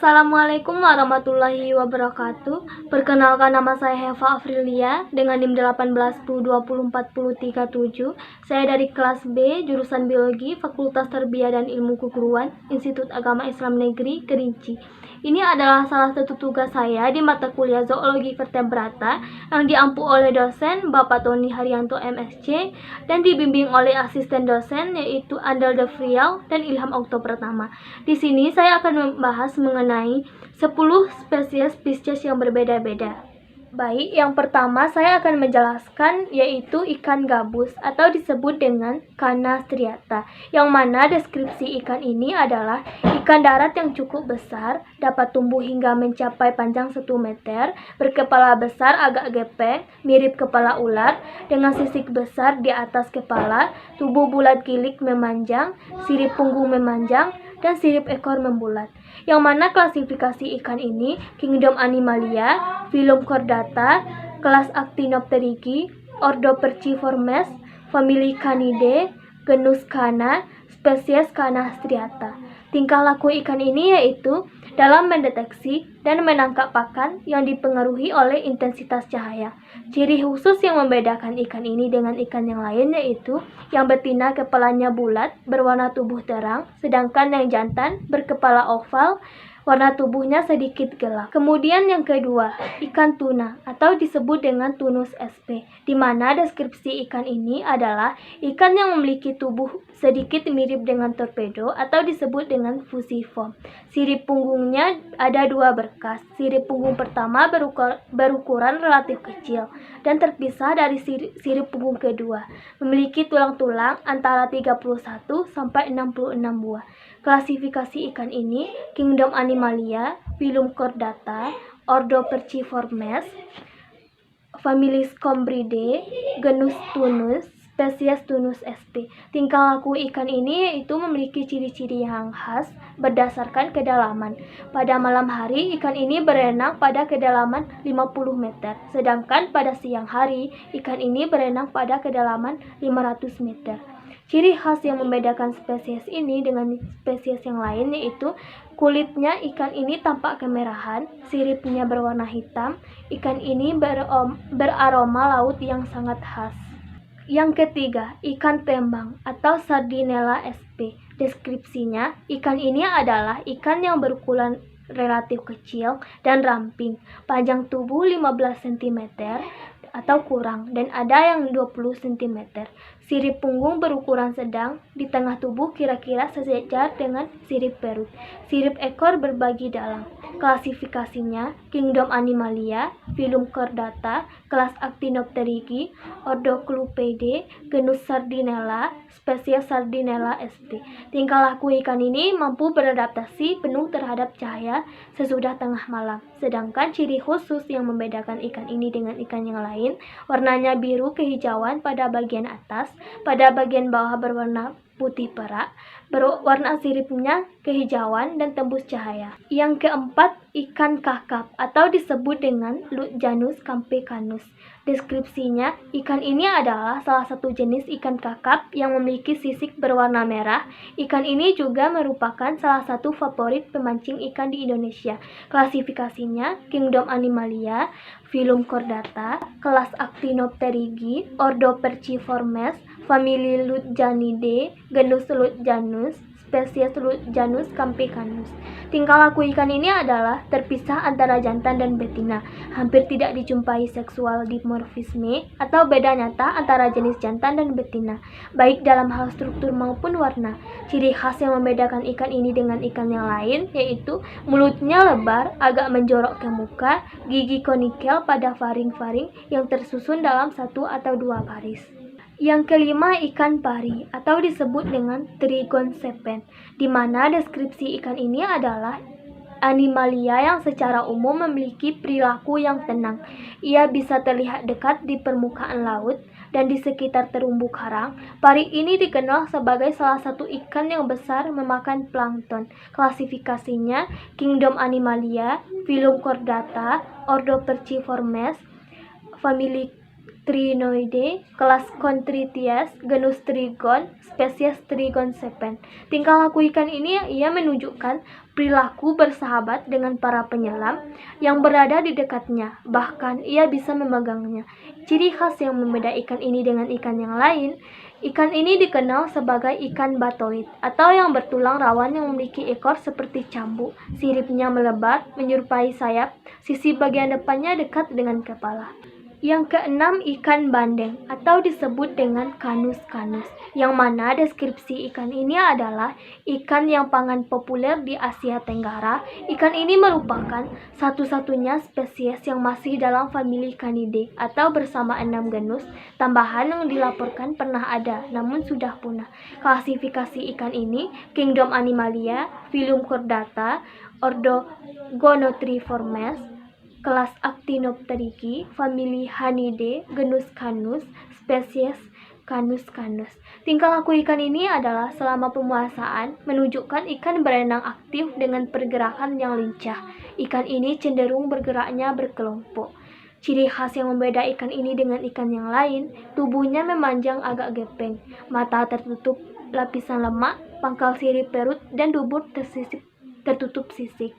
Assalamualaikum warahmatullahi wabarakatuh. Perkenalkan, nama saya Heva Afrilia dengan NIM 1810204037. Saya dari kelas B, jurusan Biologi, Fakultas Tarbiyah dan Ilmu Keguruan, Institut Agama Islam Negeri, Kerinci. Ini adalah salah satu tugas saya di mata kuliah Zoologi Vertebrata yang diampu oleh dosen Bapak Tony Haryanto MSc dan dibimbing oleh asisten dosen yaitu Andal Devriel dan Ilham Oktopratama. Di sini saya akan membahas mengenai 10 spesies Pisces yang berbeda-beda. Baik, yang pertama saya akan menjelaskan yaitu ikan gabus atau disebut dengan Canna striata, yang mana deskripsi ikan ini adalah ikan darat yang cukup besar, dapat tumbuh hingga mencapai panjang 1 meter, berkepala besar agak gepeng, mirip kepala ular, dengan sisik besar di atas kepala, tubuh bulat gilik memanjang, sirip punggung memanjang, dan sirip ekor membulat. Yang mana klasifikasi ikan ini Kingdom Animalia, Phylum Chordata, kelas Actinopterygii, ordo Perciformes, famili Canidae, genus Canna, spesies Canna striata. Tingkah laku ikan ini yaitu dalam mendeteksi dan menangkap pakan yang dipengaruhi oleh intensitas cahaya. Ciri khusus yang membedakan ikan ini dengan ikan yang lain yaitu yang betina kepalanya bulat, berwarna tubuh terang, sedangkan yang jantan berkepala oval, warna tubuhnya sedikit gelap. Kemudian yang kedua, ikan tuna atau disebut dengan Tunus sp, di mana deskripsi ikan ini adalah ikan yang memiliki tubuh sedikit mirip dengan torpedo atau disebut dengan fusiform. Sirip punggungnya ada 2 berkas. Sirip punggung pertama berukuran relatif kecil dan terpisah dari sirip punggung kedua. Memiliki tulang-tulang antara 31 sampai 66 buah. Klasifikasi ikan ini Kingdom Animalia, Phylum Chordata, ordo Perciformes, famili Scombridae, genus Tunus, spesies Tunus sp. Tingkah laku ikan ini yaitu memiliki ciri-ciri yang khas berdasarkan kedalaman. Pada malam hari ikan ini berenang pada kedalaman 50 meter, sedangkan pada siang hari ikan ini berenang pada kedalaman 500 meter. Ciri khas yang membedakan spesies ini dengan spesies yang lain yaitu kulitnya ikan ini tampak kemerahan, siripnya berwarna hitam, ikan ini beraroma laut yang sangat khas. Yang ketiga, ikan tembang atau Sardinella sp. Deskripsinya, ikan ini adalah ikan yang berukuran relatif kecil dan ramping, panjang tubuh 15 cm atau kurang dan ada yang 20 cm. Sirip punggung berukuran sedang, di tengah tubuh kira-kira sejajar dengan sirip perut. Sirip ekor berbagi dalam. Klasifikasinya Kingdom Animalia, Phylum Chordata, kelas Actinopterygii, ordo Clupeidae, genus Sardinella, spesies Sardinella sp. Tingkah laku ikan ini mampu beradaptasi penuh terhadap cahaya sesudah tengah malam. Sedangkan ciri khusus yang membedakan ikan ini dengan ikan yang lain, warnanya biru kehijauan pada bagian atas, pada bagian bawah berwarna putih perak, berwarna siripnya kehijauan dan tembus cahaya. Yang keempat, ikan kakap atau disebut dengan Lutjanus campecanus. Deskripsinya, ikan ini adalah salah satu jenis ikan kakap yang memiliki sisik berwarna merah. Ikan ini juga merupakan salah satu favorit pemancing ikan di Indonesia. Klasifikasinya Kingdom Animalia, Phylum Chordata, kelas Actinopterygii, ordo Perciformes, famili Lutjanidae, genus Lutjanus, spesies Lutjanus campecanus. Tingkah laku ikan ini adalah terpisah antara jantan dan betina. Hampir tidak dijumpai seksual dimorfisme atau beda nyata antara jenis jantan dan betina, baik dalam hal struktur maupun warna. Ciri khas yang membedakan ikan ini dengan ikan yang lain yaitu mulutnya lebar, agak menjorok ke muka, gigi konikel pada faring-faring yang tersusun dalam 1 atau 2 baris. Yang kelima, ikan pari atau disebut dengan Trigon sepen, di mana deskripsi ikan ini adalah Animalia yang secara umum memiliki perilaku yang tenang. Ia bisa terlihat dekat di permukaan laut dan di sekitar terumbu karang. Pari ini dikenal sebagai salah satu ikan yang besar memakan plankton. Klasifikasinya Kingdom Animalia, Phylum Chordata, ordo Perciformes, famili Trinoidae, kelas Chondrichthyes, genus Trigon, spesies Trigon sepen. Tingkah laku ikan ini ia menunjukkan perilaku bersahabat dengan para penyelam yang berada di dekatnya, bahkan ia bisa memegangnya. Ciri khas yang membeda ikan ini dengan ikan yang lain, ikan ini dikenal sebagai ikan batoid atau yang bertulang rawan yang memiliki ekor seperti cambuk, siripnya melebar menyerupai sayap, sisi bagian depannya dekat dengan kepala. Yang keenam, ikan bandeng atau disebut dengan Canus, yang mana deskripsi ikan ini adalah ikan yang pangan populer di Asia Tenggara. Ikan ini merupakan satu-satunya spesies yang masih dalam famili Canidae atau bersama 6 genus tambahan yang dilaporkan pernah ada namun sudah punah. Klasifikasi ikan ini Kingdom Animalia, Phylum Chordata, Ordo Gonotriformes, kelas Actinopterygii, famili Hanidae, genus Canus, spesies Canus. Tingkah laku ikan ini adalah selama pemuasaan menunjukkan ikan berenang aktif dengan pergerakan yang lincah. Ikan ini cenderung bergeraknya berkelompok. Ciri khas yang membeda ikan ini dengan ikan yang lain, tubuhnya memanjang agak gepeng, mata tertutup lapisan lemak, pangkal sirip perut dan dubur tertutup sisik.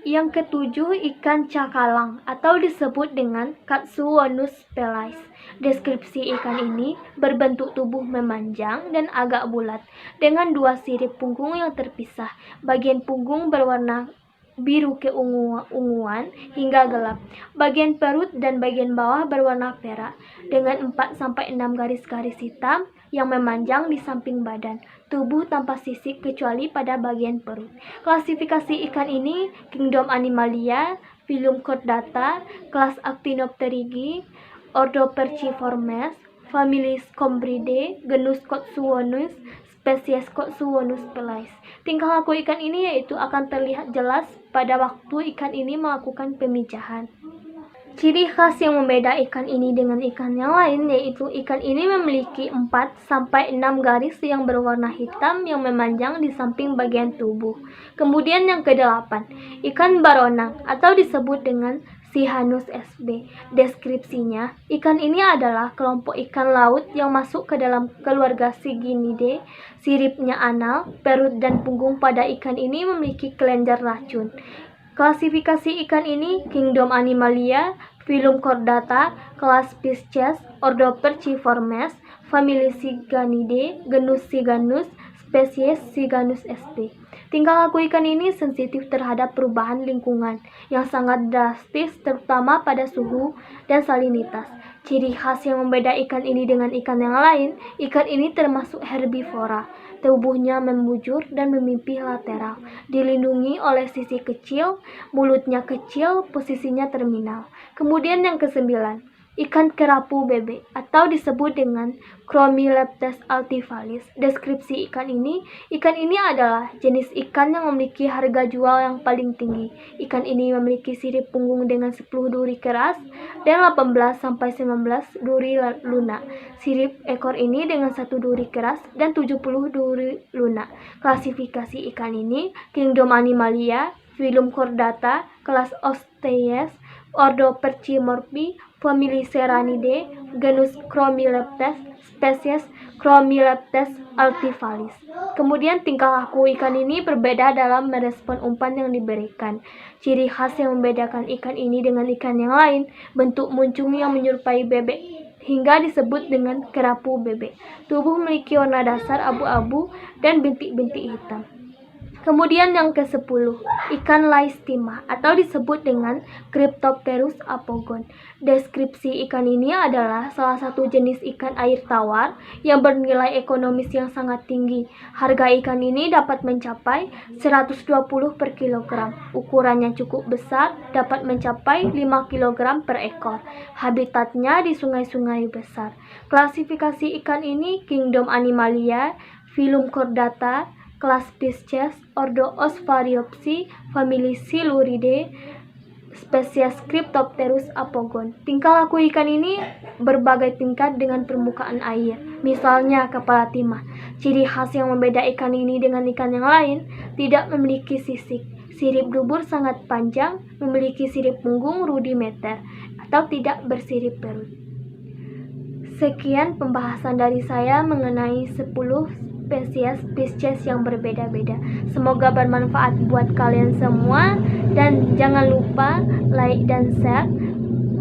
Yang ketujuh, ikan cakalang atau disebut dengan Katsuwonus pelais. Deskripsi ikan ini berbentuk tubuh memanjang dan agak bulat dengan 2 sirip punggung yang terpisah. Bagian punggung berwarna biru keunguan hingga gelap. Bagian perut dan bagian bawah berwarna perak dengan 4-6 garis-garis hitam yang memanjang di samping badan. Tubuh tanpa sisik kecuali pada bagian perut. Klasifikasi ikan ini Kingdom Animalia, Phylum Chordata, kelas Actinopterygii, Ordo Perciformes, famili Scombridae, genus Katsuwonus, spesies Katsuwonus pelais. Tingkah laku ikan ini yaitu akan terlihat jelas pada waktu ikan ini melakukan pemijahan. Ciri khas yang membeda ikan ini dengan ikan yang lain yaitu ikan ini memiliki 4-6 garis yang berwarna hitam yang memanjang di samping bagian tubuh. Kemudian yang ke-8, ikan baronang atau disebut dengan Sihanus sb. Deskripsinya, ikan ini adalah kelompok ikan laut yang masuk ke dalam keluarga Siginidae. Siripnya anal, perut dan punggung pada ikan ini memiliki kelenjar racun. Klasifikasi ikan ini Kingdom Animalia, Phylum Chordata, kelas Pisces, Ordo Perciformes, famili Siganidae, genus Siganus, spesies Siganus sp. Tingkah laku ikan ini sensitif terhadap perubahan lingkungan yang sangat drastis terutama pada suhu dan salinitas. Ciri khas yang membeda ikan ini dengan ikan yang lain, ikan ini termasuk herbivora. Tubuhnya membujur dan memipih lateral, dilindungi oleh sisi kecil, mulutnya kecil, posisinya terminal. Kemudian yang ke-9, ikan kerapu bebek atau disebut dengan Chromileptes altivalis. Deskripsi ikan ini adalah jenis ikan yang memiliki harga jual yang paling tinggi. Ikan ini memiliki sirip punggung dengan 10 duri keras dan 18-19 duri lunak. Sirip ekor ini dengan 1 duri keras dan 70 duri lunak. Klasifikasi ikan ini Kingdom Animalia, Phylum Chordata, kelas Osteies, Ordo Percimorphi, famili Serranidae, genus Chromileptes, spesies Chromileptes altivalis. Kemudian tingkah laku ikan ini berbeda dalam merespon umpan yang diberikan. Ciri khas yang membedakan ikan ini dengan ikan yang lain, bentuk muncung yang menyerupai bebek hingga disebut dengan kerapu bebek. Tubuh memiliki warna dasar abu-abu dan bintik-bintik hitam. Kemudian yang ke-10, ikan laistima atau disebut dengan Cryptopterus apogon. Deskripsi ikan ini adalah salah satu jenis ikan air tawar yang bernilai ekonomis yang sangat tinggi. Harga ikan ini dapat mencapai 120 per kilogram. Ukurannya cukup besar, dapat mencapai 5 kg per ekor. Habitatnya di sungai-sungai besar. Klasifikasi ikan ini Kingdom Animalia, Phylum Chordata, kelas Pisces, Ordo Ospharyopsi, famili Siluridae, spesies Cryptopterus apogon. Tingkah laku ikan ini berbagai tingkat dengan permukaan air. Misalnya kepala timah. Ciri khas yang membeda ikan ini dengan ikan yang lain, tidak memiliki sisik. Sirip dubur sangat panjang, memiliki sirip punggung rudimeter atau tidak bersirip perut. Sekian pembahasan dari saya mengenai 10 spesies Pisces yang berbeda-beda. Semoga bermanfaat buat kalian semua, dan jangan lupa like dan share.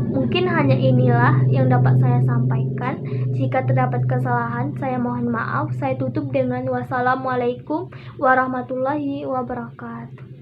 Mungkin hanya inilah yang dapat saya sampaikan. Jika terdapat kesalahan, saya mohon maaf. Saya tutup dengan wassalamualaikum warahmatullahi wabarakatuh.